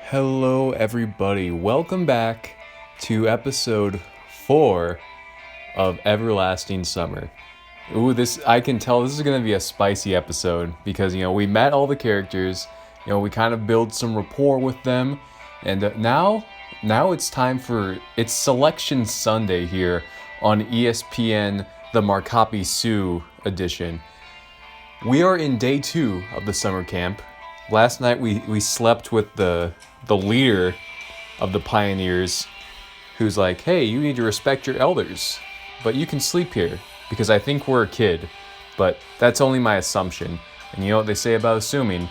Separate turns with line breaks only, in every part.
Hello, everybody. Welcome back to episode 4 of Everlasting Summer. Ooh, I can tell this is going to be a spicy episode because, we met all the characters, we kind of build some rapport with them, and now it's time it's Selection Sunday here on ESPN, the Markapi Sue edition. We are in day 2 of the summer camp. Last night we slept with the leader of the pioneers, who's like, hey, you need to respect your elders, but you can sleep here, because I think we're a kid, but that's only my assumption. And you know what they say about assuming?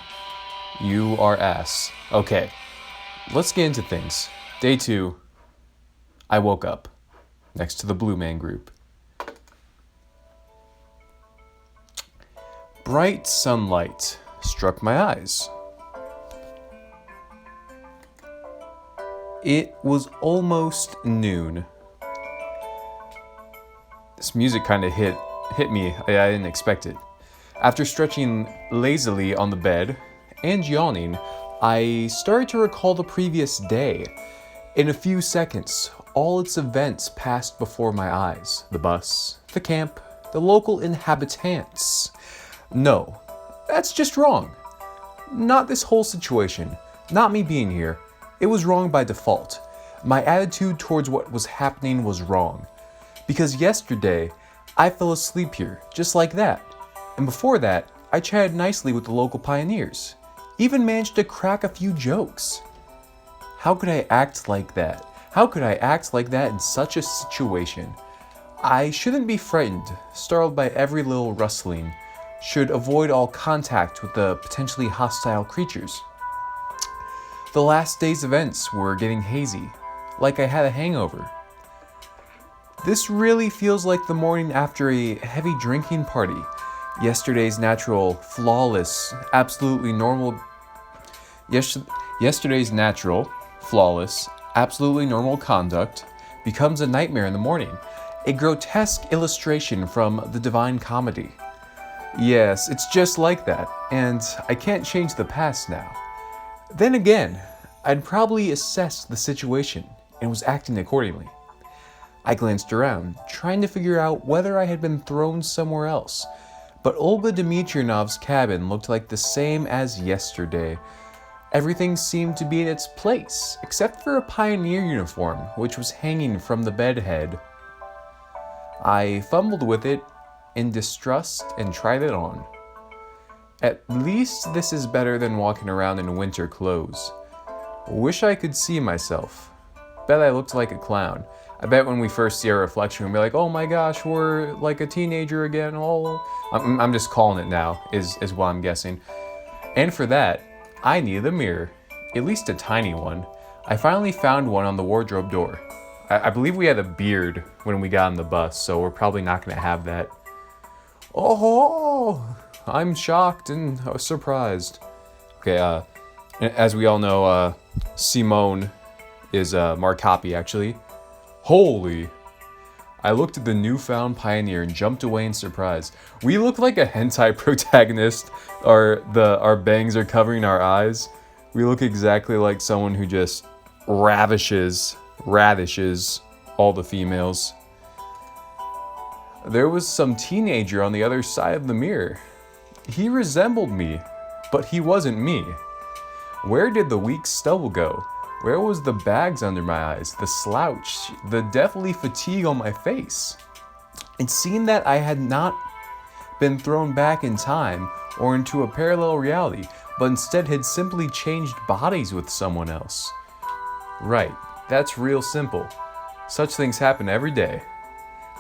You are ass. Okay, let's get into things. Day 2, I woke up next to the Blue Man group. Bright sunlight struck my eyes. It was almost noon. This music kind of hit me. I didn't expect it. After stretching lazily on the bed and yawning, I started to recall the previous day. In a few seconds, all its events passed before my eyes. The bus, the camp, the local inhabitants. No, that's just wrong. Not this whole situation. Not me being here. It was wrong by default. My attitude towards what was happening was wrong. Because yesterday, I fell asleep here, just like that. And before that, I chatted nicely with the local pioneers. Even managed to crack a few jokes. How could I act like that? How could I act like that in such a situation? I shouldn't be frightened, startled by every little rustling. Should avoid all contact with the potentially hostile creatures. The last day's events were getting hazy, like I had a hangover. This really feels like the morning after a heavy drinking party. Yesterday's natural, flawless, absolutely normal... Yesterday's natural, flawless, absolutely normal conduct becomes a nightmare in the morning. A grotesque illustration from the Divine Comedy. Yes, it's just like that, and I can't change the past now. Then again, I'd probably assessed the situation and was acting accordingly. I glanced around, trying to figure out whether I had been thrown somewhere else, but Olga Dmitrievna's cabin looked like the same as yesterday. Everything seemed to be in its place, except for a pioneer uniform, which was hanging from the bedhead. I fumbled with it in distrust and tried it on. At least this is better than walking around in winter clothes. Wish I could see myself. Bet I looked like a clown. I bet when we first see our reflection, we'll be like, oh my gosh, we're like a teenager again. I'm just calling it now, is what I'm guessing. And for that, I needed a mirror. At least a tiny one. I finally found one on the wardrobe door. I believe we had a beard when we got on the bus, so we're probably not going to have that. Oh, I'm shocked and surprised. Okay, as we all know, Simone is Markapi, actually. Holy! I looked at the newfound pioneer and jumped away in surprise. We look like a hentai protagonist. Our bangs are covering our eyes. We look exactly like someone who just ravishes all the females. There was some teenager on the other side of the mirror. He resembled me, but he wasn't me. Where did the weak stubble go? Where was the bags under my eyes, the slouch, the deathly fatigue on my face? It seemed that I had not been thrown back in time or into a parallel reality, but instead had simply changed bodies with someone else. Right, that's real simple. Such things happen every day.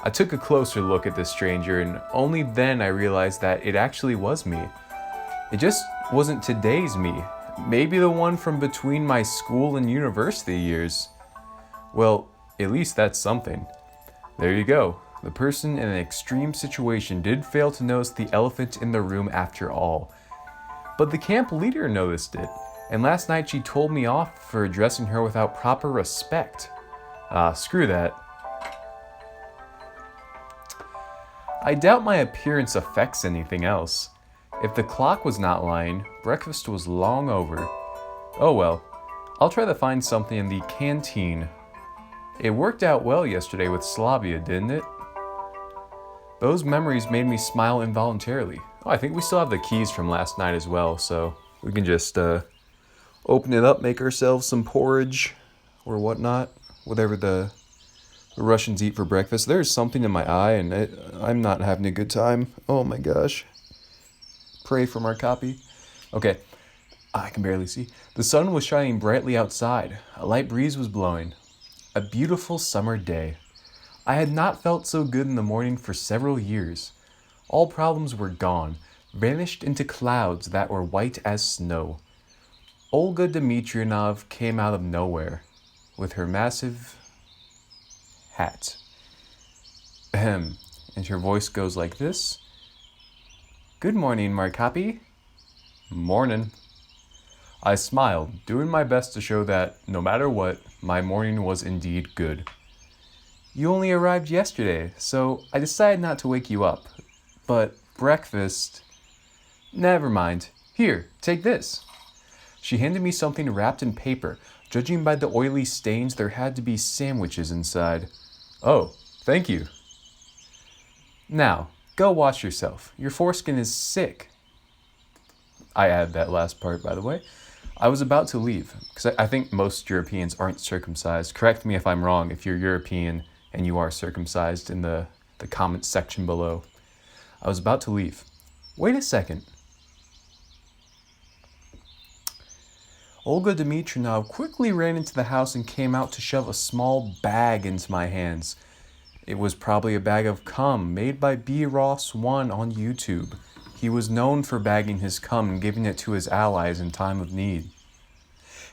I took a closer look at this stranger, and only then I realized that it actually was me. It just wasn't today's me. Maybe the one from between my school and university years. Well, at least that's something. There you go. The person in an extreme situation did fail to notice the elephant in the room after all. But the camp leader noticed it, and last night she told me off for addressing her without proper respect. Screw that. I doubt my appearance affects anything else. If the clock was not lying, breakfast was long over. Oh well, I'll try to find something in the canteen. It worked out well yesterday with Slavia, didn't it? Those memories made me smile involuntarily. Oh, I think we still have the keys from last night as well, so we can just open it up, make ourselves some porridge or whatnot, whatever the Russians eat for breakfast. There's something in my eye, and I'm not having a good time. Oh my gosh. Pray for my copy. Okay, I can barely see. The sun was shining brightly outside. A light breeze was blowing. A beautiful summer day. I had not felt so good in the morning for several years. All problems were gone, vanished into clouds that were white as snow. Olga Dmitrievna came out of nowhere with her massive hat. Ahem. And her voice goes like this. Good morning, Markapi. Morning. I smiled, doing my best to show that, no matter what, my morning was indeed good. You only arrived yesterday, so I decided not to wake you up. But breakfast... Never mind. Here, take this. She handed me something wrapped in paper. Judging by the oily stains, there had to be sandwiches inside. Oh, thank you. Now, go wash yourself. Your foreskin is sick. I added that last part, by the way. I was about to leave, because I think most Europeans aren't circumcised. Correct me if I'm wrong if you're European and you are circumcised in the comment section below. I was about to leave. Wait a second. Olga Dmitrievna quickly ran into the house and came out to shove a small bag into my hands. It was probably a bag of cum made by B. Ross 1 on YouTube. He was known for bagging his cum and giving it to his allies in time of need.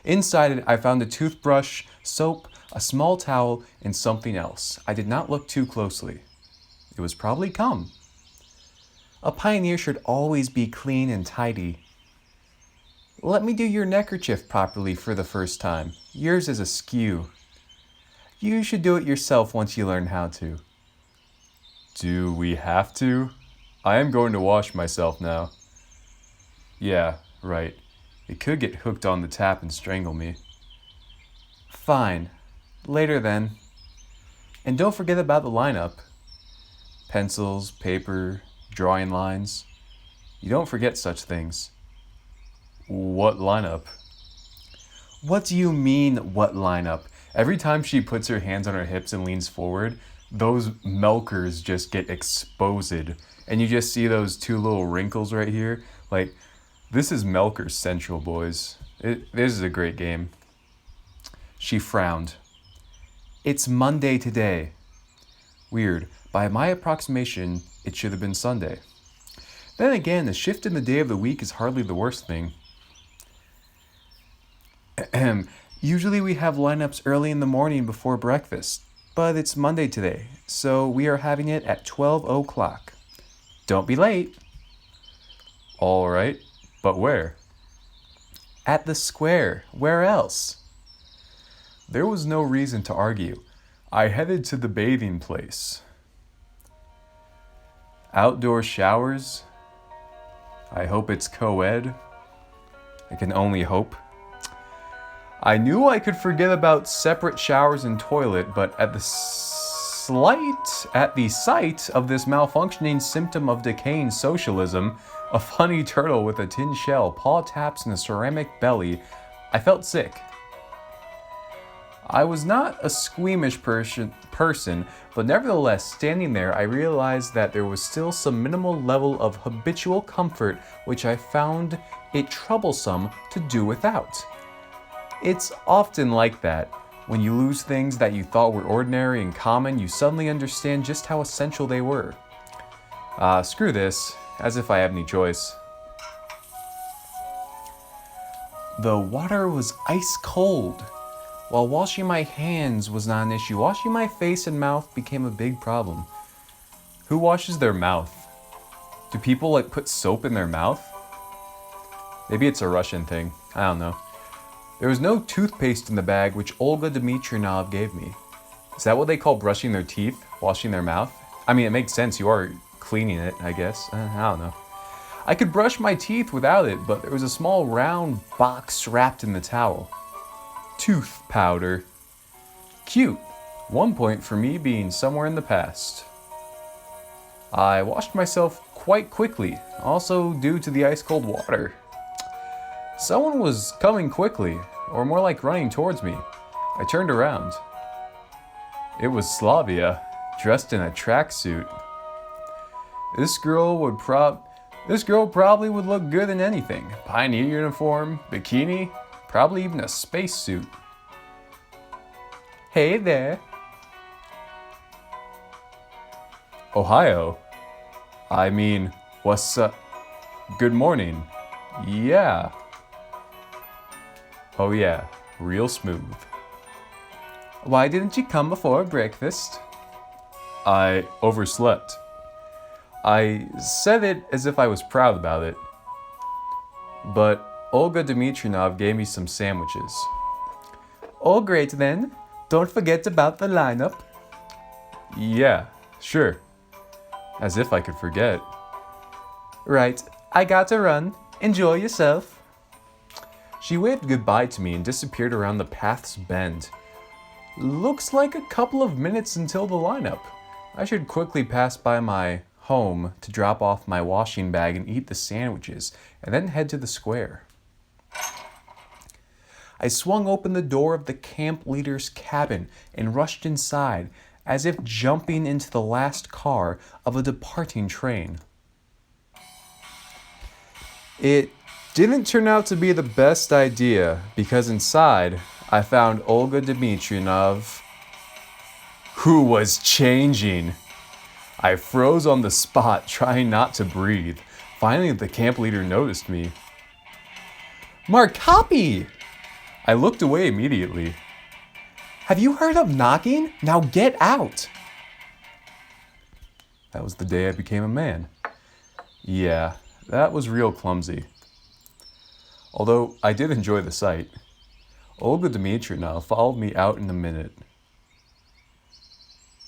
Inside it, I found a toothbrush, soap, a small towel, and something else. I did not look too closely. It was probably cum. A pioneer should always be clean and tidy. Let me do your neckerchief properly for the first time. Yours is askew. You should do it yourself once you learn how to. Do we have to? I am going to wash myself now. Yeah, right. It could get hooked on the tap and strangle me. Fine. Later then. And don't forget about the lineup. Pencils, paper, drawing lines. You don't forget such things. What lineup? What do you mean, what lineup? Every time she puts her hands on her hips and leans forward, those milkers just get exposed. And you just see those two little wrinkles right here. Like, this is Melker Central, boys. This is a great game. She frowned. It's Monday today. Weird. By my approximation, it should have been Sunday. Then again, a shift in the day of the week is hardly the worst thing. Usually we have lineups early in the morning before breakfast, but it's Monday today, so we are having it at 12 o'clock. Don't be late. All right, but where? At the square. Where else? There was no reason to argue. I headed to the bathing place. Outdoor showers? I hope it's co-ed. I can only hope. I knew I could forget about separate showers and toilet, but at the sight of this malfunctioning symptom of decaying socialism, a funny turtle with a tin shell, paw taps, and a ceramic belly, I felt sick. I was not a squeamish person, but nevertheless, standing there, I realized that there was still some minimal level of habitual comfort which I found it troublesome to do without. It's often like that. When you lose things that you thought were ordinary and common, you suddenly understand just how essential they were. Screw this, as if I have any choice. The water was ice cold. While washing my hands was not an issue, washing my face and mouth became a big problem. Who washes their mouth? Do people put soap in their mouth? Maybe it's a Russian thing. I don't know. There was no toothpaste in the bag which Olga Dmitrievna gave me. Is that what they call brushing their teeth? Washing their mouth? I mean, it makes sense. You are cleaning it, I guess. I don't know. I could brush my teeth without it, but there was a small round box wrapped in the towel. Tooth powder. Cute. 1 point for me being somewhere in the past. I washed myself quite quickly, also due to the ice cold water. Someone was coming quickly, or more like running towards me. I turned around. It was Slavia, dressed in a tracksuit. This girl probably would look good in anything. Pioneer uniform, bikini, probably even a spacesuit. Hey there. Ohio. I mean, what's up? Good morning. Yeah. Oh yeah, real smooth. Why didn't you come before breakfast? I overslept. I said it as if I was proud about it. But Olga Dmitrinov gave me some sandwiches. Oh great then. Don't forget about the lineup. Yeah, sure. As if I could forget. Right, I gotta run. Enjoy yourself. She waved goodbye to me and disappeared around the path's bend. Looks like a couple of minutes until the lineup. I should quickly pass by my home to drop off my washing bag and eat the sandwiches, and then head to the square. I swung open the door of the camp leader's cabin and rushed inside, as if jumping into the last car of a departing train. It didn't turn out to be the best idea, because inside I found Olga Dmitrinov, who was changing. I froze on the spot, trying not to breathe. Finally, the camp leader noticed me. Markapi! I looked away immediately. Have you heard of knocking? Now get out! That was the day I became a man. Yeah, that was real clumsy. Although I did enjoy the sight. Olga Dmitrinov followed me out in a minute.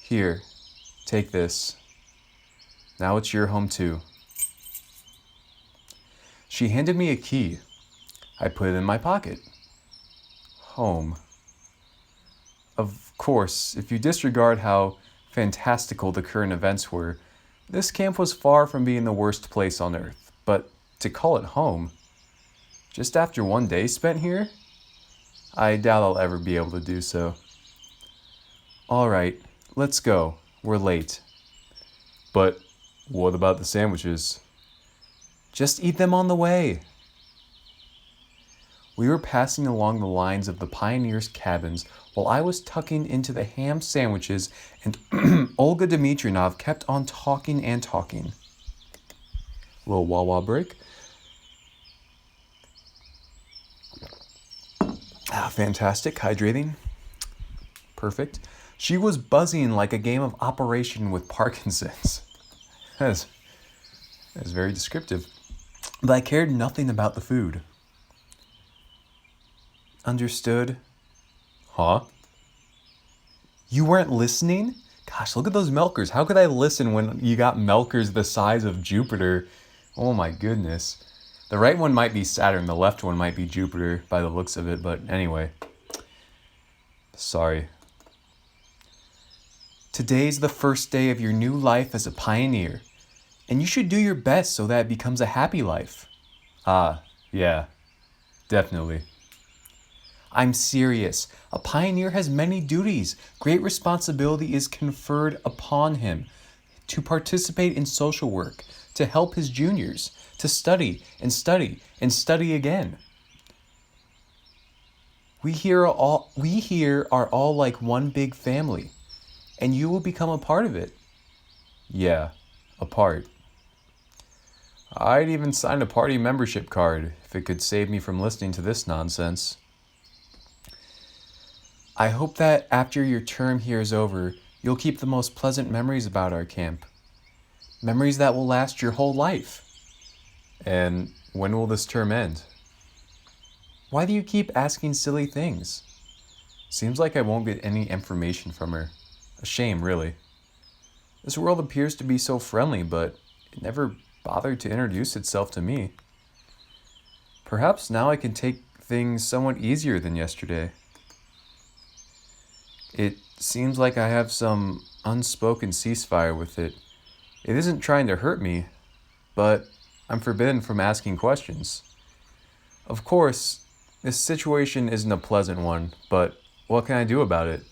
Here, take this. Now it's your home too. She handed me a key. I put it in my pocket. Home. Of course, if you disregard how fantastical the current events were, this camp was far from being the worst place on earth. But to call it home, just after 1 day spent here, I doubt I'll ever be able to do so. All right, let's go. We're late. But what about the sandwiches? Just eat them on the way. We were passing along the lines of the pioneers' cabins while I was tucking into the ham sandwiches, and Olga Dmitrinov kept on talking and talking. Little wah-wah break. Fantastic, hydrating. Perfect. She was buzzing like a game of Operation with Parkinson's. That's very descriptive. But I cared nothing about the food. Understood. Huh? You weren't listening? Gosh, look at those milkers. How could I listen when you got milkers the size of Jupiter? Oh my goodness. The right one might be Saturn, the left one might be Jupiter by the looks of it, but anyway. Sorry. Today's the first day of your new life as a pioneer, and you should do your best so that it becomes a happy life. Yeah, definitely. I'm serious. A pioneer has many duties. Great responsibility is conferred upon him to participate in social work, to help his juniors, to study and study and study again. We here are all like one big family, and you will become a part of it. Yeah, a part. I'd even sign a party membership card if it could save me from listening to this nonsense. I hope that after your term here is over, you'll keep the most pleasant memories about our camp. Memories that will last your whole life. And when will this term end? Why do you keep asking silly things? Seems like I won't get any information from her. A shame, really. This world appears to be so friendly, but it never bothered to introduce itself to me. Perhaps now I can take things somewhat easier than yesterday. It seems like I have some unspoken ceasefire with it. It isn't trying to hurt me, but I'm forbidden from asking questions. Of course, this situation isn't a pleasant one, but what can I do about it?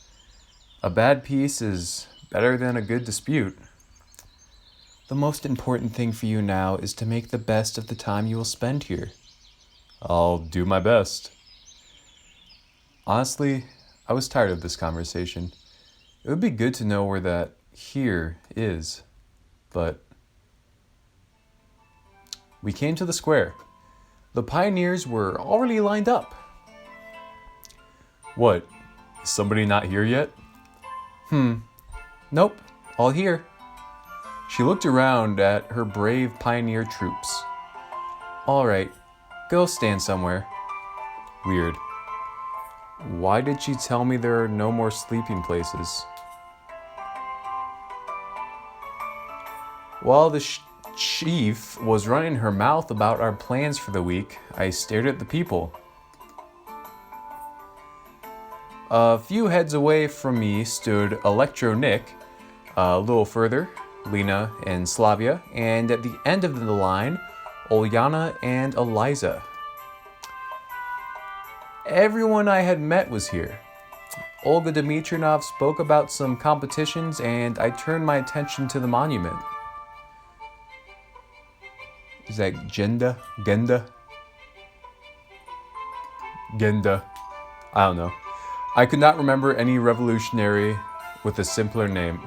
A bad peace is better than a good dispute. The most important thing for you now is to make the best of the time you will spend here. I'll do my best. Honestly, I was tired of this conversation. It would be good to know where that here is, but... We came to the square. The pioneers were already lined up. What? Is somebody not here yet? Nope, all here. She looked around at her brave pioneer troops. All right, go stand somewhere. Weird. Why did she tell me there are no more sleeping places? While the chief was running her mouth about our plans for the week, I stared at the people. A few heads away from me stood Electro Nick, a little further, Lena and Slavia, and at the end of the line, Ulyana and Eliza. Everyone I had met was here. Olga Dmitrievna spoke about some competitions, and I turned my attention to the monument. Is that Genda? Genda. I don't know. I could not remember any revolutionary with a similar name.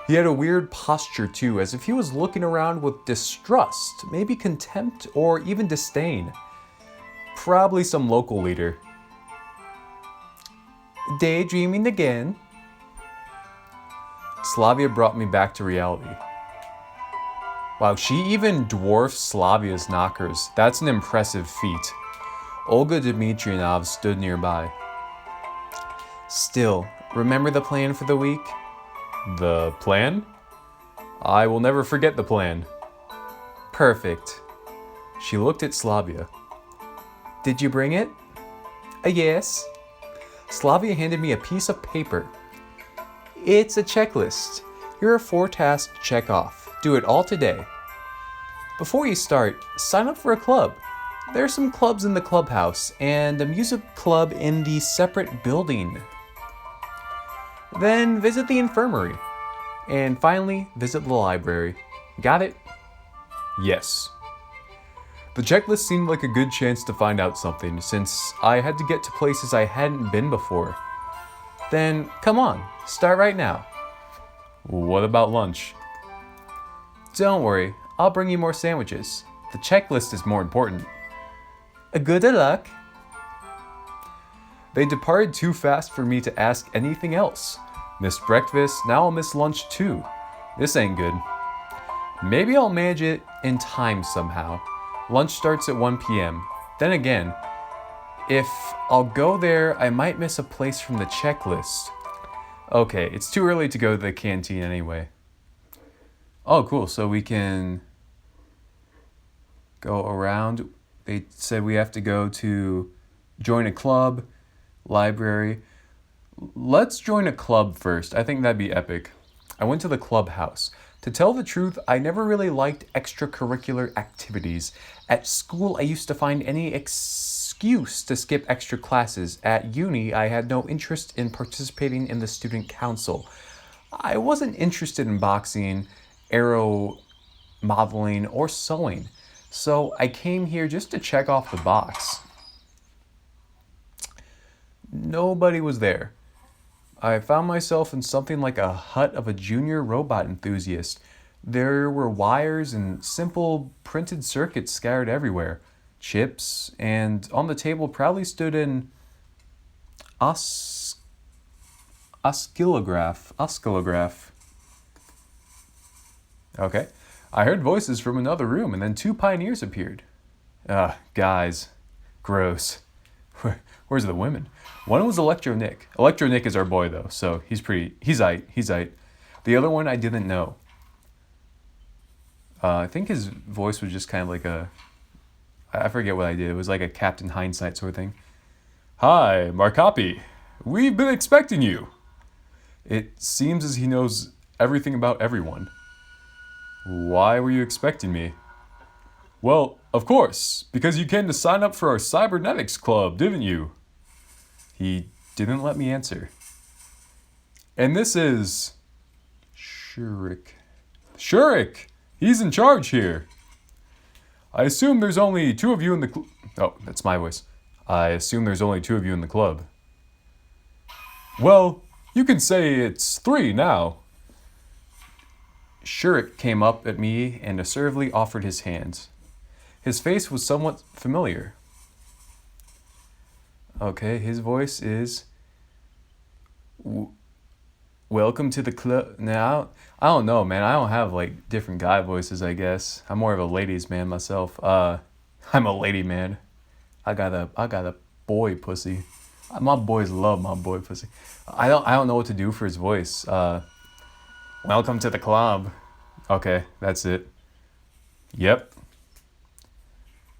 He had a weird posture too, as if he was looking around with distrust, maybe contempt, or even disdain. Probably some local leader. Daydreaming again? Slavia brought me back to reality. Wow, she even dwarfed Slavia's knockers. That's an impressive feat. Olga Dmitrievna stood nearby. Still, remember the plan for the week? The plan? I will never forget the plan. Perfect. She looked at Slavia. Did you bring it? Yes. Slavia handed me a piece of paper. It's a checklist. Here are 4 tasks to check off. Do it all today. Before you start, sign up for a club. There are some clubs in the clubhouse and a music club in the separate building. Then visit the infirmary. And finally, visit the library. Got it? Yes. The checklist seemed like a good chance to find out something, since I had to get to places I hadn't been before. Then, come on, start right now. What about lunch? Don't worry, I'll bring you more sandwiches. The checklist is more important. Good luck. They departed too fast for me to ask anything else. Missed breakfast, now I'll miss lunch too. This ain't good. Maybe I'll manage it in time somehow. Lunch starts at 1 p.m. Then again, if I'll go there, I might miss a place from the checklist. Okay, it's too early to go to the canteen anyway. Oh, cool, so we can go around. They said we have to go to join a club, library. Let's join a club first. I think that'd be epic. I went to the clubhouse. To tell the truth, I never really liked extracurricular activities. At school, I used to find any excuse to skip extra classes. At uni, I had no interest in participating in the student council. I wasn't interested in boxing, aero modeling, or sewing. So I came here just to check off the box. Nobody was there. I found myself in something like a hut of a junior robot enthusiast. There were wires and simple printed circuits scattered everywhere, chips, and on the table proudly stood an oscillograph. Okay. I heard voices from another room, and then 2 pioneers appeared. Guys. Gross. Where's the women? One was Electro Nick. Electro Nick is our boy, though, so he's aight. The other one I didn't know. I think his voice was just kind of like I forget what I did. It was like a Captain Hindsight sort of thing. Hi, Markapi. We've been expecting you. It seems as he knows everything about everyone. Why were you expecting me? Well, of course, because you came to sign up for our cybernetics club, didn't you? He didn't let me answer. And this is... Shurik. Shurik! He's in charge here. I assume there's only two of you in the Oh, that's my voice. I assume there's only two of you in the club. Well, you can say it's 3 now. Shurik came up at me and assertively offered his hand. His face was somewhat familiar. Okay, his voice is... Welcome to the club. Now, I don't know, man. I don't have, like, different guy voices, I guess. I'm more of a ladies man myself. I'm a lady man. I got a boy pussy. My boys love my boy pussy. I don't know what to do for his voice. Welcome to the club. Okay, that's it. Yep.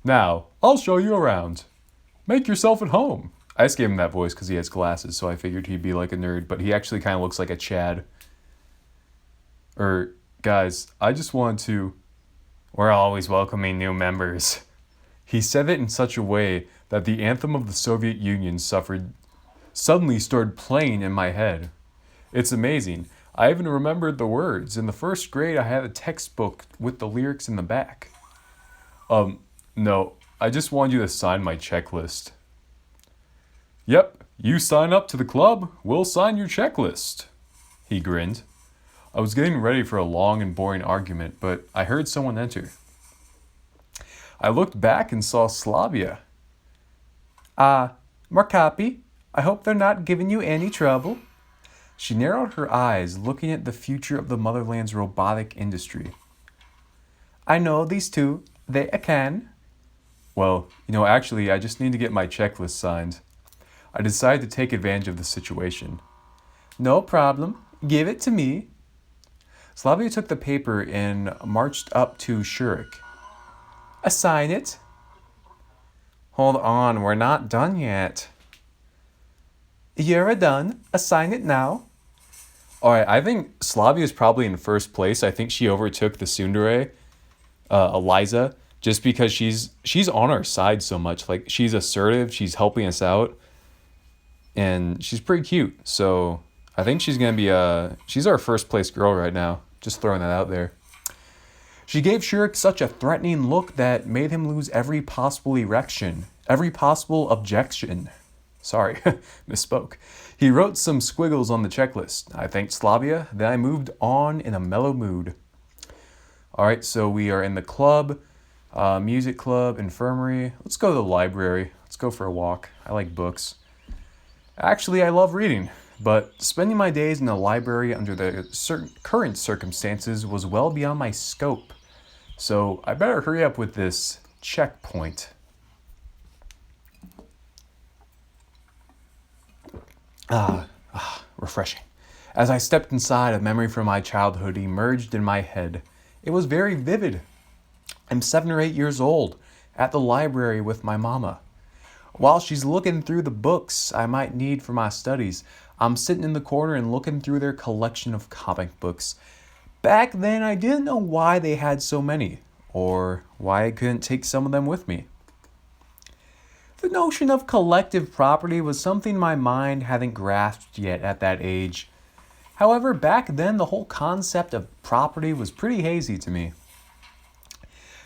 Now, I'll show you around. Make yourself at home. I just gave him that voice because he has glasses, so I figured he'd be like a nerd, but he actually kind of looks like a Chad. Guys, I just want to... We're always welcoming new members. He said it in such a way that the anthem of the Soviet Union suddenly started playing in my head. It's amazing. I even remembered the words. In the first grade, I had a textbook with the lyrics in the back. No, I just wanted you to sign my checklist. Yep, you sign up to the club, we'll sign your checklist. He grinned. I was getting ready for a long and boring argument, but I heard someone enter. I looked back and saw Slavia. Markapi, I hope they're not giving you any trouble. She narrowed her eyes, looking at the future of the motherland's robotic industry. I know these two, they can. Well, actually, I just need to get my checklist signed. I decided to take advantage of the situation. No problem. Give it to me. Slavia took the paper and marched up to Shurik. Assign it. Hold on, we're not done yet. You're done. Assign it now. Alright, I think Slavia is probably in first place. I think she overtook the tsundere, Eliza, just because she's on our side so much. Like, she's assertive, she's helping us out, and she's pretty cute. So I think she's gonna be she's our first place girl right now. Just throwing that out there. She gave Shurik such a threatening look that made him lose every possible erection, every possible objection. Sorry, misspoke. He wrote some squiggles on the checklist. I thanked Slavia, then I moved on in a mellow mood. Alright, so we are in the club, music club, infirmary. Let's go to the library. Let's go for a walk. I like books. Actually, I love reading, but spending my days in the library under the current circumstances was well beyond my scope. So I better hurry up with this checkpoint. Refreshing. As I stepped inside, a memory from my childhood emerged in my head. It was very vivid. I'm 7 or 8 years old, at the library with my mama. While she's looking through the books I might need for my studies, I'm sitting in the corner and looking through their collection of comic books. Back then, I didn't know why they had so many, or why I couldn't take some of them with me. The notion of collective property was something my mind hadn't grasped yet at that age. However, back then the whole concept of property was pretty hazy to me.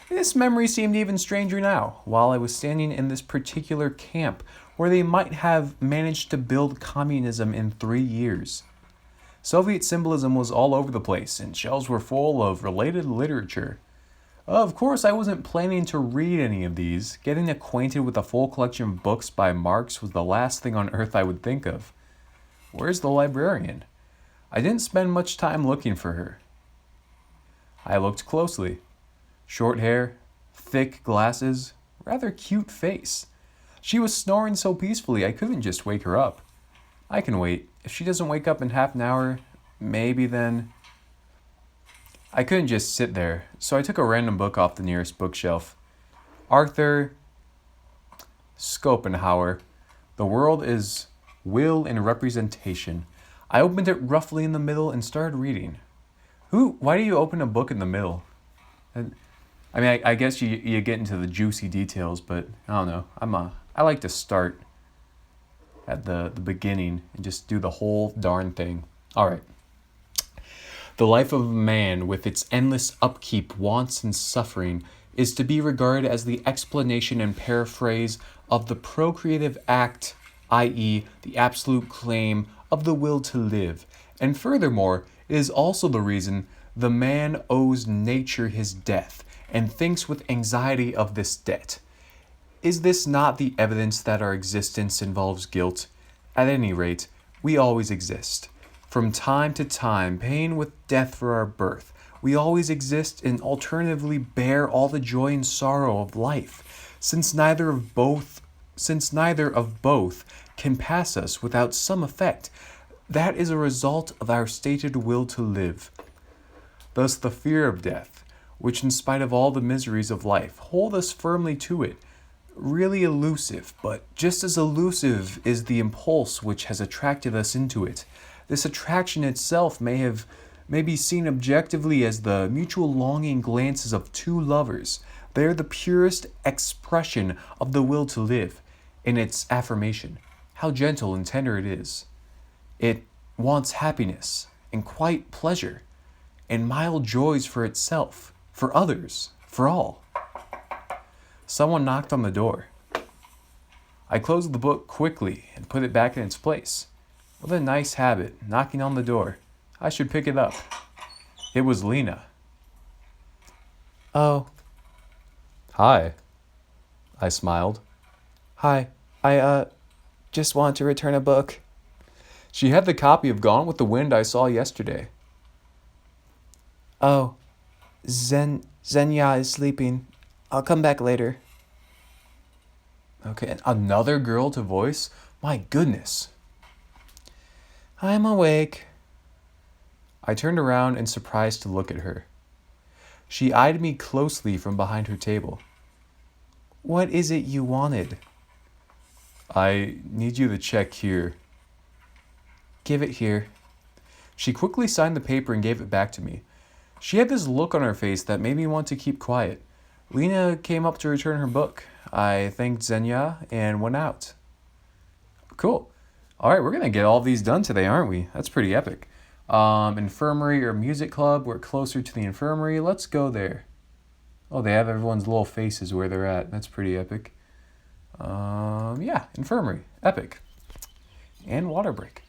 This memory seemed even stranger now, while I was standing in this particular camp where they might have managed to build communism in 3 years. Soviet symbolism was all over the place, and shelves were full of related literature. Of course, I wasn't planning to read any of these. Getting acquainted with a full collection of books by Marx was the last thing on earth I would think of. Where's the librarian? I didn't spend much time looking for her. I looked closely. Short hair, thick glasses, rather cute face. She was snoring so peacefully I couldn't just wake her up. I can wait. If she doesn't wake up in half an hour, maybe then... I couldn't just sit there, so I took a random book off the nearest bookshelf. Arthur Schopenhauer, The World is Will and Representation. I opened it roughly in the middle and started reading. Why do you open a book in the middle? I mean, I guess you get into the juicy details, but I don't know. I like to start at the beginning and just do the whole darn thing. All right. The life of man, with its endless upkeep, wants, and suffering, is to be regarded as the explanation and paraphrase of the procreative act, i.e., the absolute claim of the will to live. And furthermore, it is also the reason the man owes nature his death, and thinks with anxiety of this debt. Is this not the evidence that our existence involves guilt? At any rate, we always exist. From time to time, paying with death for our birth, we always exist and alternatively bear all the joy and sorrow of life, since neither of both can pass us without some effect. That is a result of our stated will to live. Thus the fear of death, which in spite of all the miseries of life, hold us firmly to it, really elusive, but just as elusive is the impulse which has attracted us into it. This attraction itself may be seen objectively as the mutual longing glances of two lovers. They are the purest expression of the will to live, in its affirmation. How gentle and tender it is. It wants happiness, and quite pleasure, and mild joys for itself, for others, for all. Someone knocked on the door. I closed the book quickly and put it back in its place. What a nice habit, knocking on the door. I should pick it up. It was Lena.
Oh.
Hi. I smiled.
Hi. I just want to return a book.
She had the copy of Gone with the Wind I saw yesterday.
Oh. Zenya is sleeping. I'll come back later.
Okay, and another girl to voice? My goodness.
I'm awake.
I turned around and surprised to look at her. She eyed me closely from behind her table.
What is it you wanted?
I need you to check here.
Give it here.
She quickly signed the paper and gave it back to me. She had this look on her face that made me want to keep quiet. Lena came up to return her book. I thanked Zenya and went out. Cool. All right, we're going to get all these done today, aren't we? That's pretty epic. Infirmary or music club. We're closer to the infirmary. Let's go there. Oh, they have everyone's little faces where they're at. That's pretty epic. Yeah, infirmary. Epic. And water break.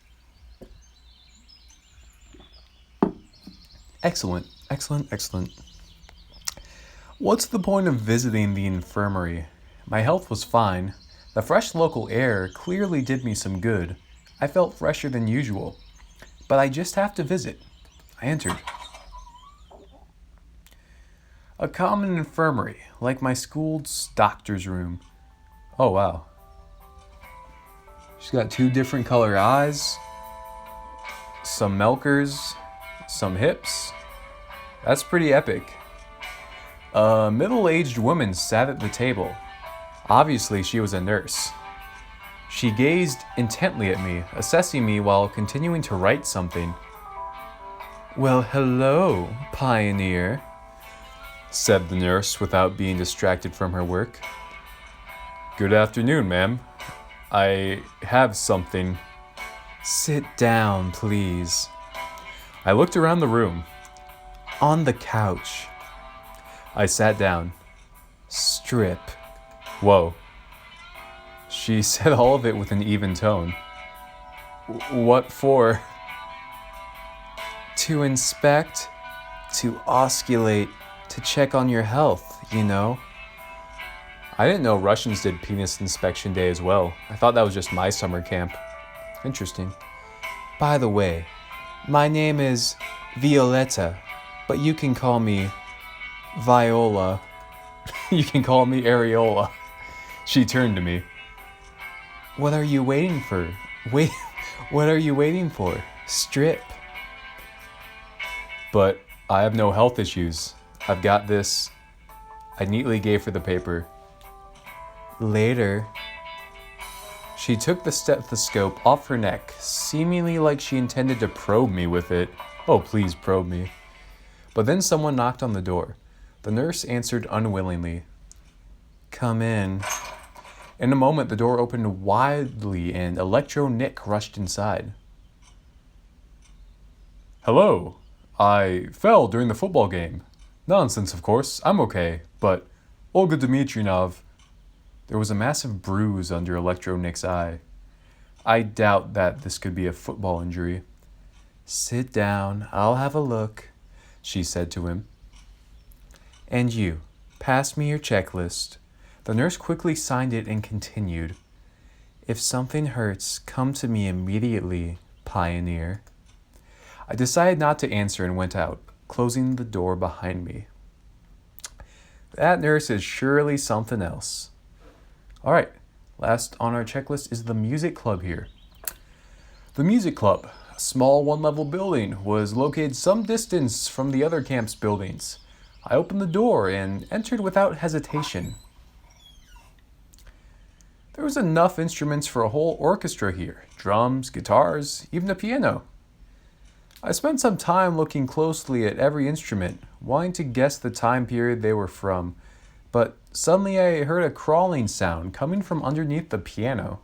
Excellent, excellent, excellent. What's the point of visiting the infirmary? My health was fine. The fresh local air clearly did me some good. I felt fresher than usual. But I just have to visit. I entered. A common infirmary, like my school's doctor's room. Oh, wow. She's got 2 different color eyes, some milkers, some hips. That's pretty epic. A middle-aged woman sat at the table. Obviously, she was a nurse. She gazed intently at me, assessing me while continuing to write something. "Well, hello, pioneer," said the nurse without being distracted from her work. "Good afternoon, ma'am. I have something." "Sit down, please." I looked around the room. "On the couch." I sat down. "Strip." Whoa. She said all of it with an even tone. "What for?" "To inspect, to osculate, to check on your health, you know." I didn't know Russians did penis inspection day as well. I thought that was just my summer camp. Interesting. "By the way, my name is Violetta, but you can call me Viola." "You can call me Areola." She turned to me. What are you waiting for? What are you waiting for? Strip." "But I have no health issues. I've got this." I neatly gave her the paper. "Later." She took the stethoscope off her neck, seemingly like she intended to probe me with it. Oh, please probe me. But then someone knocked on the door. The nurse answered unwillingly. Come in. In a moment, the door opened widely and Electro Nick rushed inside. Hello. I fell during the football game. Nonsense, of course. I'm okay. But Olga Dmitrinov... There was a massive bruise under Electro Nick's eye. I doubt that this could be a football injury. Sit down. I'll have a look, she said to him. And you, pass me your checklist. The nurse quickly signed it and continued. If something hurts, come to me immediately, pioneer. I decided not to answer and went out, closing the door behind me. That nurse is surely something else. All right, last on our checklist is the music club here. The music club, a small one-level building, was located some distance from the other camp's buildings. I opened the door and entered without hesitation. There was enough instruments for a whole orchestra here. Drums, guitars, even a piano. I spent some time looking closely at every instrument, wanting to guess the time period they were from, but suddenly I heard a crawling sound coming from underneath the piano.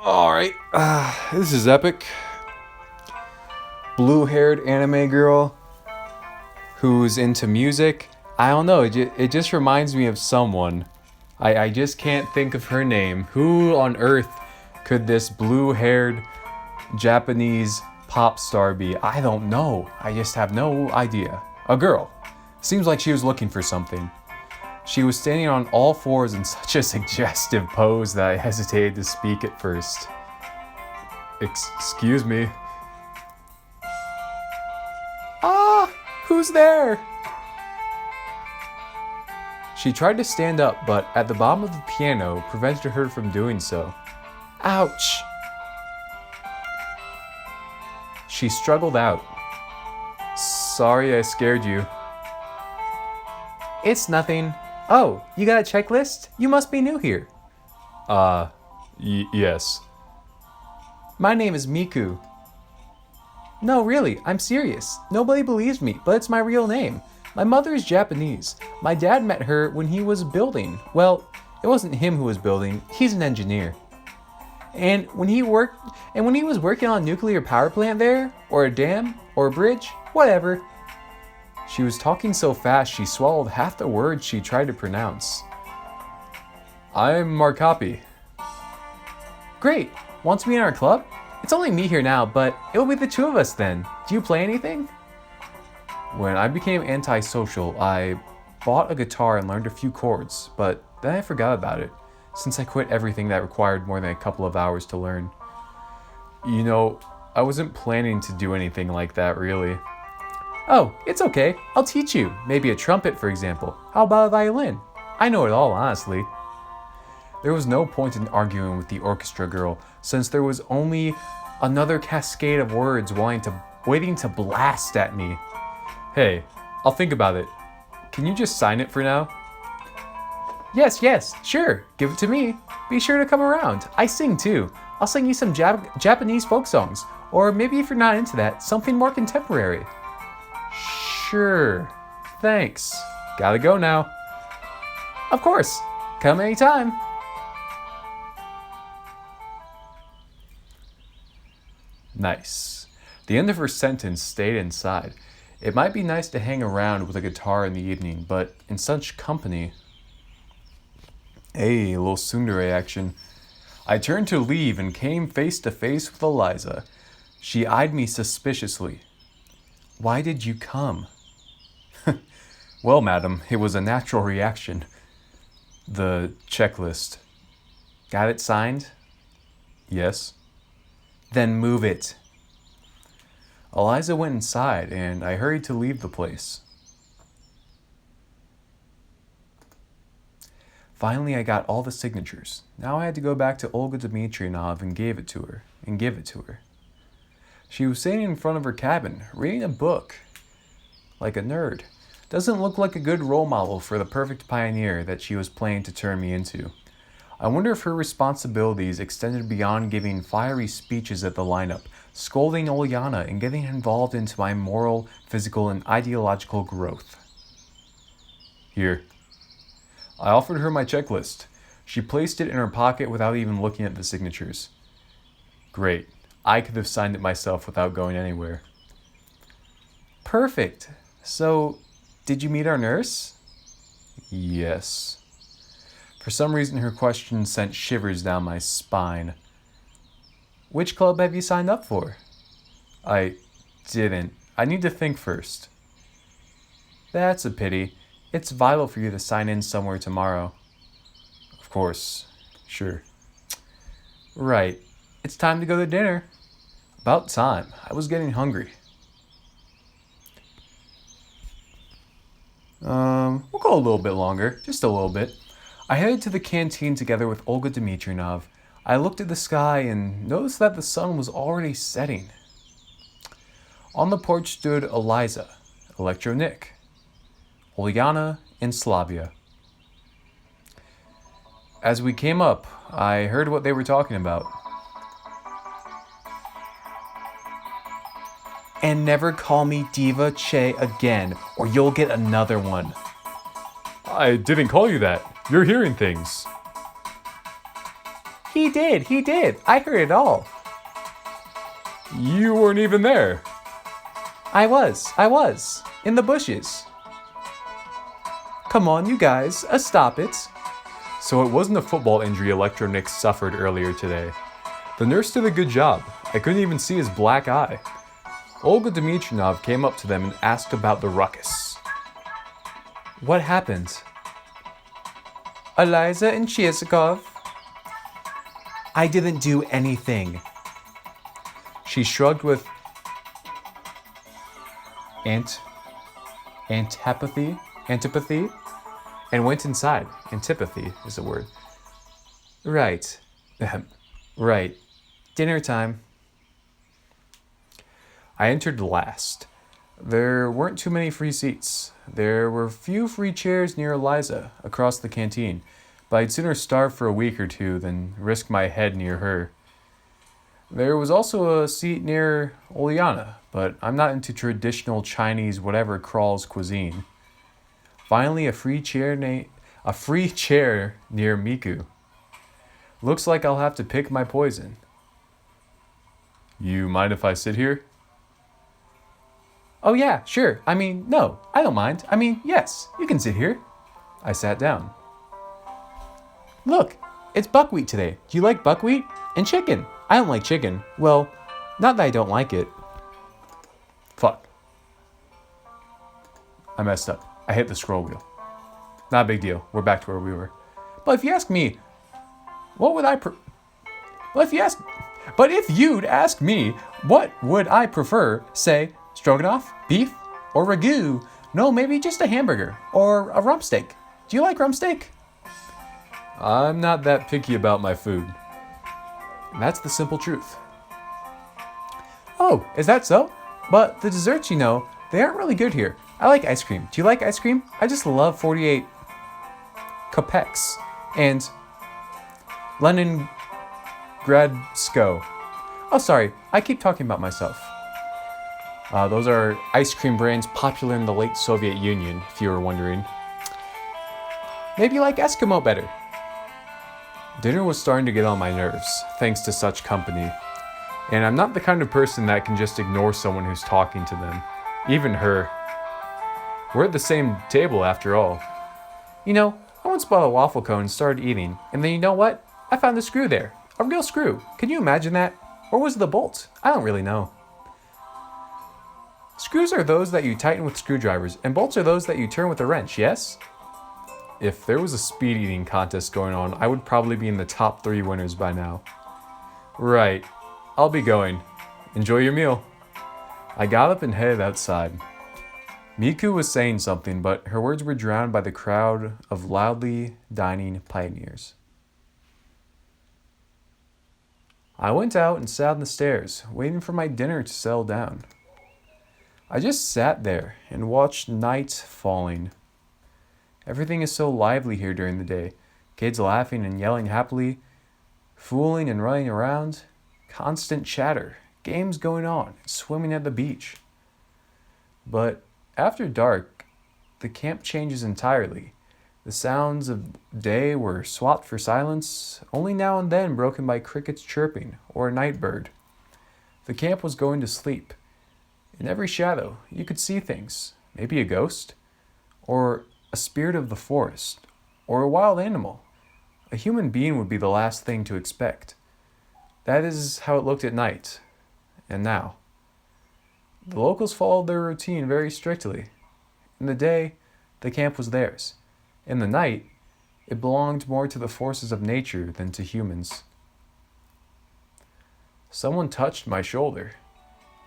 Alright, this is epic. Blue-haired anime girl who's into music. I don't know, it just reminds me of someone. I just can't think of her name. Who on earth could this blue-haired Japanese pop star be? I don't know. I just have no idea. A girl. Seems like she was looking for something. She was standing on all fours in such a suggestive pose that I hesitated to speak at first. Excuse me. Ah! Who's there? She tried to stand up, but at the bottom of the piano prevented her from doing so. Ouch! She struggled out. Sorry I scared you. It's nothing. Oh, you got a checklist? You must be new here. Yes. My name is Miku. No, really, I'm serious. Nobody believes me, but it's my real name. My mother is Japanese. My dad met her when he was building. Well, it wasn't him who was building. He's an engineer. And when he was working on a nuclear power plant there, or a dam, or a bridge, whatever. She was talking so fast she swallowed half the words she tried to pronounce. I'm Markapi. Great. Want to be in our club? It's only me here now, but it'll be the two of us then. Do you play anything? When I became antisocial, I bought a guitar and learned a few chords, but then I forgot about it, since I quit everything that required more than a couple of hours to learn. You know, I wasn't planning to do anything like that, really. Oh, it's okay. I'll teach you. Maybe a trumpet, for example. How about a violin? I know it all, honestly. There was no point in arguing with the orchestra girl, since there was only another cascade of words waiting to blast at me. Hey, I'll think about it. Can you just sign it for now? Yes, sure. Give it to me. Be sure to come around. I sing too. I'll sing you some Japanese folk songs. Or maybe if you're not into that, something more contemporary. Sure. Thanks. Gotta go now. Of course. Come anytime. Nice. The end of her sentence stayed inside. It might be nice to hang around with a guitar in the evening, but in such company... Hey, a little tsundere action. I turned to leave and came face to face with Eliza. She eyed me suspiciously. Why did you come? Well, madam, it was a natural reaction. The checklist. Got it signed? Yes. Then move it. Eliza went inside, and I hurried to leave the place. Finally, I got all the signatures. Now I had to go back to Olga Dmitrinov and give it to her. She was sitting in front of her cabin, reading a book. like a nerd. Doesn't look like a good role model for the perfect pioneer that she was planning to turn me into. I wonder if her responsibilities extended beyond giving fiery speeches at the lineup, scolding Oleana, and getting involved into my moral, physical, and ideological growth. Here. I offered her my checklist. She placed it in her pocket without even looking at the signatures. Great. I could have signed it myself without going anywhere. Perfect. So, did you meet our nurse? Yes. For some reason, her question sent shivers down my spine. Which club have you signed up for? I didn't. I need to think first. That's a pity. It's vital for you to sign in somewhere tomorrow. Of course. Sure. Right. It's time to go to dinner. About time. I was getting hungry. We'll go a little bit longer. Just a little bit. I headed to the canteen together with Olga Dmitrinov. I looked at the sky and noticed that the sun was already setting. On the porch stood Eliza, Electro Nick, Oleana, and Slavia. As we came up, I heard what they were talking about. And never call me Diva Che again, or you'll get another one. I didn't call you that. You're hearing things. He did. I heard it all. You weren't even there. I was. In the bushes. Come on, you guys, stop it. So it wasn't a football injury Electro Nick suffered earlier today. The nurse did a good job. I couldn't even see his black eye. Olga Dmitrinov came up to them and asked about the ruckus. What happened? Eliza and Chiasakov. I didn't do anything. She shrugged with antipathy, and went inside. Antipathy is a word. Right. Right. Dinner time. I entered last. There weren't too many free seats. There were few free chairs near Eliza, across the canteen, but I'd sooner starve for a week or two than risk my head near her. There was also a seat near Oleana, but I'm not into traditional Chinese whatever crawls cuisine. Finally, a free chair near Miku. Looks like I'll have to pick my poison. You mind if I sit here? Oh yeah, sure. No, I don't mind. Yes, you can sit here. I sat down. Look, it's buckwheat today. Do you like buckwheat? And chicken. I don't like chicken. Well, not that I don't like it. Fuck. I messed up. I hit the scroll wheel. Not a big deal. We're back to where we were. But if you ask me, what would I But if you'd ask me, what would I prefer, say, stroganoff, beef, or ragu? No, maybe just a hamburger or a rump steak. Do you like rump steak? I'm not that picky about my food. That's the simple truth. Oh, is that so? But the desserts, they aren't really good here. I like ice cream. Do you like ice cream? I just love 48 Kopecks and Leningradsko. Oh, sorry. I keep talking about myself. Those are ice cream brands popular in the late Soviet Union, if you were wondering. Maybe you like Eskimo better. Dinner was starting to get on my nerves, thanks to such company. And I'm not the kind of person that can just ignore someone who's talking to them. Even her. We're at the same table after all. I once bought a waffle cone and started eating, and then you know what? I found a screw there. A real screw. Can you imagine that? Or was it the bolt? I don't really know. Screws are those that you tighten with screwdrivers, and bolts are those that you turn with a wrench, yes? If there was a speed eating contest going on, I would probably be in the top 3 winners by now. Right. I'll be going. Enjoy your meal. I got up and headed outside. Miku was saying something, but her words were drowned by the crowd of loudly dining pioneers. I went out and sat on the stairs, waiting for my dinner to settle down. I just sat there and watched night falling. Everything is so lively here during the day. Kids laughing and yelling happily, fooling and running around, constant chatter, games going on, swimming at the beach. But after dark, the camp changes entirely. The sounds of day were swapped for silence, only now and then broken by crickets chirping or a night bird. The camp was going to sleep. In every shadow, you could see things, maybe a ghost, or a spirit of the forest, or a wild animal. A human being would be the last thing to expect. That is how it looked at night, and now. The locals followed their routine very strictly. In the day, the camp was theirs. In the night, it belonged more to the forces of nature than to humans. Someone touched my shoulder.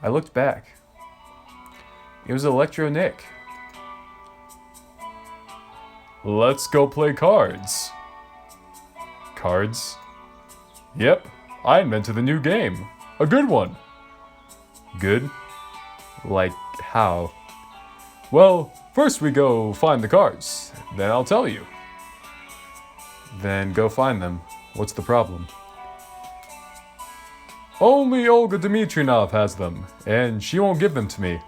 I looked back. It was Electro Nick. Let's go play cards. Cards? Yep, I invented a new game. A good one. Good? Like how? Well, first we go find the cards. Then I'll tell you. Then go find them. What's the problem? Only Olga Dmitrievna has them, and she won't give them to me.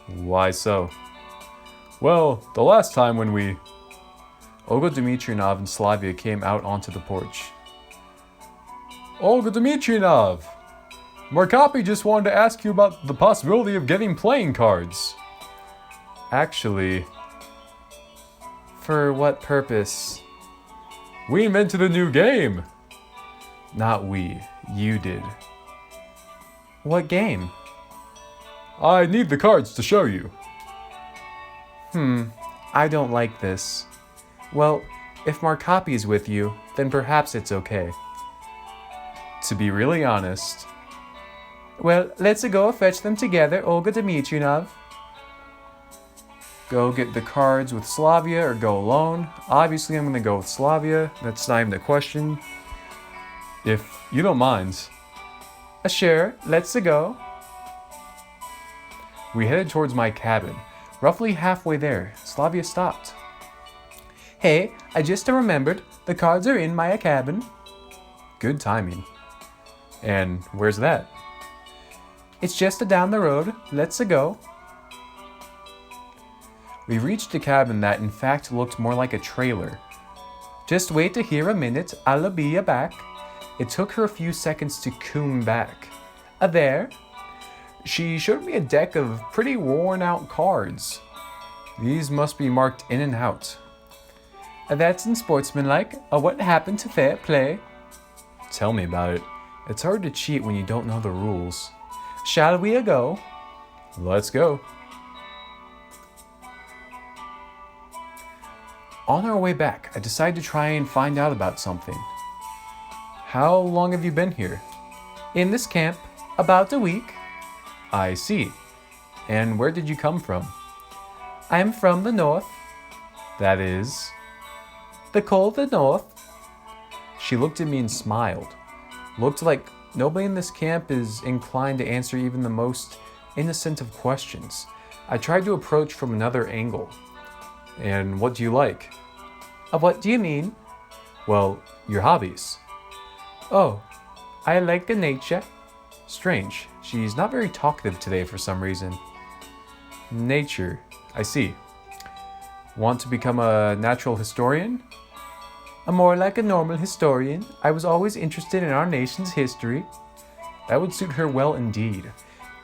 Why so? Well, the last time when Olga Dmitrievna and Slavia came out onto the porch. Olga Dmitrievna! Markapi just wanted to ask you about the possibility of getting playing cards. Actually...
For what purpose?
We invented a new game! Not we. You did.
What game?
I need the cards to show you.
I don't like this. Well, if Markapi is with you, then perhaps it's okay.
To be really honest...
Well, let's go fetch them together, Olga Dmitrievna.
Go get the cards with Slavia or go alone. Obviously, I'm going to go with Slavia. That's not even a question. If you don't mind.
Sure, let's go.
We headed towards my cabin. Roughly halfway there, Slavia stopped.
Hey, I just remembered, the cards are in my cabin.
Good timing. And where's that?
It's just down the road. Let's go.
We reached a cabin that in fact looked more like a trailer.
Just wait to hear a minute, I'll be back.
It took her a few seconds to come back.
There.
She showed me a deck of pretty worn out cards. These must be marked in and out.
That's unsportsmanlike. What happened to fair play?
Tell me about it. It's hard to cheat when you don't know the rules.
Shall we go?
Let's go. On our way back, I decided to try and find out about something. How long have you been here?
In this camp, about a week.
I see. And where did you come from?
I'm from the north.
That is?
The cold north.
She looked at me and smiled. Looked like nobody in this camp is inclined to answer even the most innocent of questions. I tried to approach from another angle. And what do you like?
What do you mean?
Well, your hobbies.
Oh, I like the nature.
Strange. She's not very talkative today for some reason. Nature. I see. Want to become a natural historian?
More like a normal historian. I was always interested in our nation's history.
That would suit her well indeed.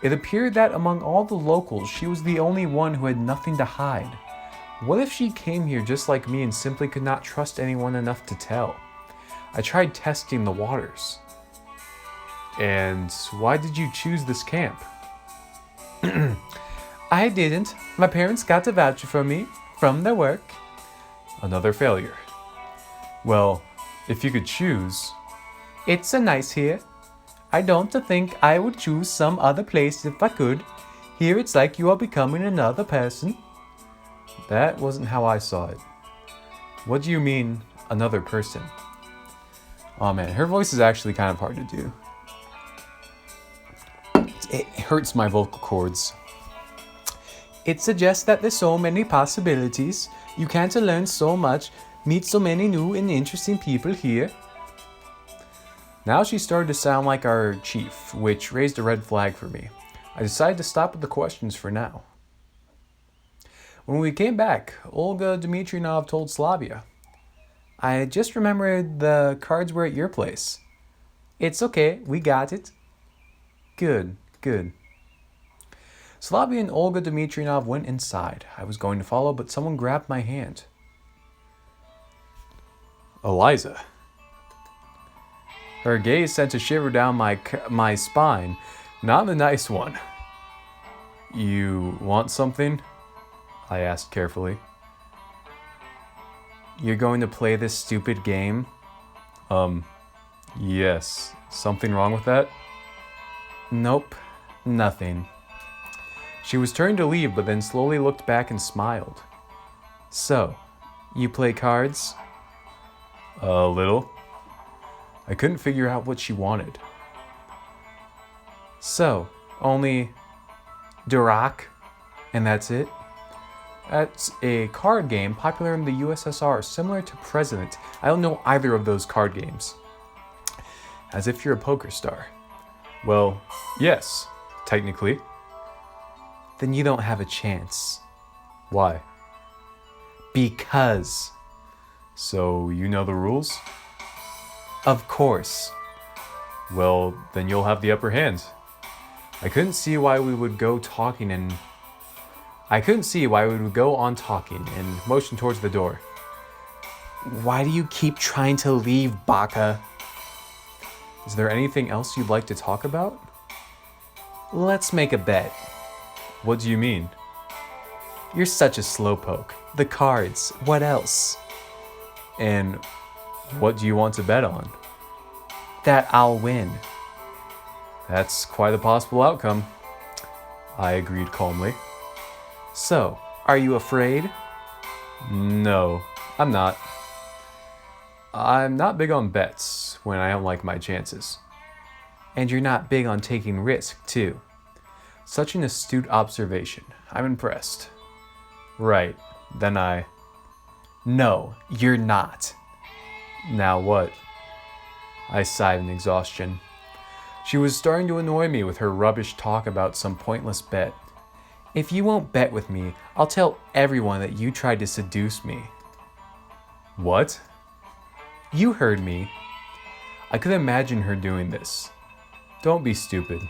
It appeared that among all the locals, she was the only one who had nothing to hide. What if she came here just like me and simply could not trust anyone enough to tell? I tried testing the waters. And why did you choose this camp?
I didn't. My parents got a voucher for me from their work.
Another failure. Well, if you could choose...
It's nice here. I don't think I would choose some other place if I could. Here it's like you are becoming another person.
That wasn't how I saw it. What do you mean, another person? Oh man, her voice is actually kind of hard to do. It hurts my vocal cords.
It suggests that there's so many possibilities. You can learn so much, meet so many new and interesting people here.
Now she started to sound like our chief, which raised a red flag for me. I decided to stop with the questions for now. When we came back, Olga Dmitrievna told Slavia,
I just remembered the cards were at your place. It's okay, we got it.
Good. Slavia and Olga Dmitrievna went inside. I was going to follow, but someone grabbed my hand. Eliza. Her gaze sent a shiver down my spine, not a nice one. You want something? I asked carefully. You're going to play this stupid game? Yes. Something wrong with that?
Nope, nothing.
She was turning to leave, but then slowly looked back and smiled.
So, you play cards?
A little. I couldn't figure out what she wanted.
So, only Durak, and that's it?
That's a card game popular in the USSR, similar to President. I don't know either of those card games. As if you're a poker star. Well, yes, technically.
Then you don't have a chance.
Why?
Because.
So you know the rules?
Of course.
Well, then you'll have the upper hand. I couldn't see why we would go on talking and motion towards the door.
Why do you keep trying to leave, Baka?
Is there anything else you'd like to talk about?
Let's make a bet.
What do you mean?
You're such a slowpoke. The cards, what else?
And what do you want to bet on?
That I'll win.
That's quite a possible outcome. I agreed calmly.
So, are you afraid?
No, I'm not. I'm not big on bets when I don't like my chances.
And you're not big on taking risk, too.
Such an astute observation. I'm impressed. Right, then
No, you're not.
Now what? I sighed in exhaustion. She was starting to annoy me with her rubbish talk about some pointless bet.
If you won't bet with me, I'll tell everyone that you tried to seduce me.
What?
You heard me.
I could imagine her doing this. Don't be stupid.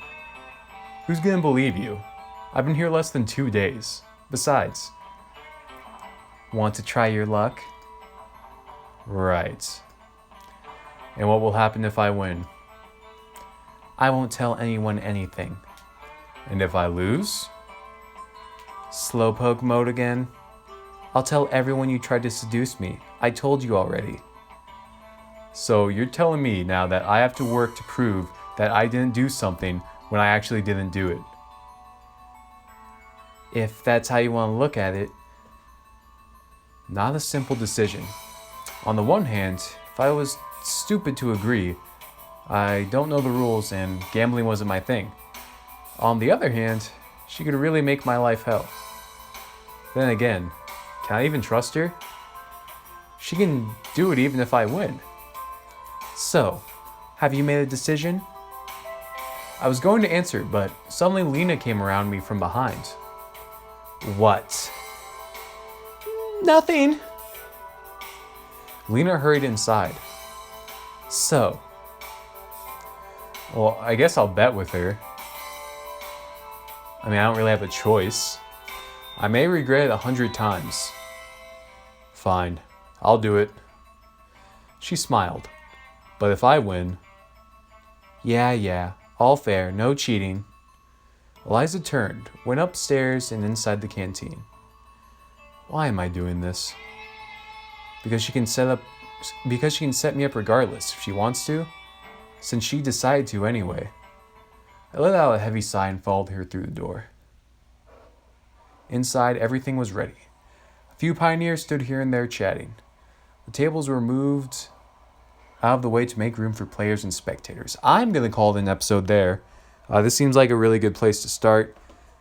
Who's gonna believe you? I've been here less than 2 days. Besides.
Want to try your luck?
Right. And what will happen if I win?
I won't tell anyone anything.
And if I lose?
Slowpoke mode again? I'll tell everyone you tried to seduce me. I told you already.
So you're telling me now that I have to work to prove that I didn't do something when I actually didn't do it?
If that's how you want to look at it.
Not a simple decision. On the one hand, if I was stupid to agree, I don't know the rules and gambling wasn't my thing. On the other hand, she could really make my life hell. Then again, can I even trust her? She can do it even if I win.
So, have you made a decision?
I was going to answer, but suddenly Lena came around me from behind.
What?
Nothing. Lena hurried inside.
So?
Well, I guess I'll bet with her. I don't really have a choice. I may regret it 100 times. Fine, I'll do it. She smiled. But if I win...
Yeah, all fair, no cheating.
Eliza turned, went upstairs and inside the canteen. Why am I doing this? Because she can set me up regardless if she wants to, since she decided to anyway. I let out a heavy sigh and followed her through the door. Inside, everything was ready. A few pioneers stood here and there chatting. The tables were moved out of the way to make room for players and spectators. I'm going to call it an episode there. This seems like a really good place to start,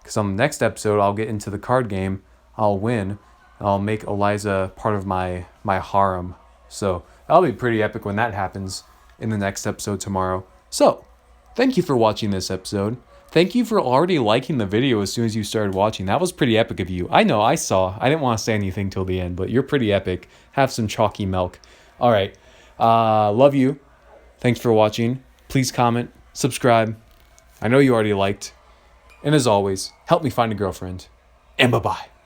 Because on the next episode, I'll get into the card game. I'll win. I'll make Eliza part of my harem. So that'll be pretty epic when that happens in the next episode tomorrow. So, thank you for watching this episode. Thank you for already liking the video as soon as you started watching. That was pretty epic of you. I know, I saw. I didn't want to say anything till the end, but you're pretty epic. Have some chalky milk. All right. Love you. Thanks for watching. Please comment, subscribe. I know you already liked. And as always, help me find a girlfriend. And bye-bye.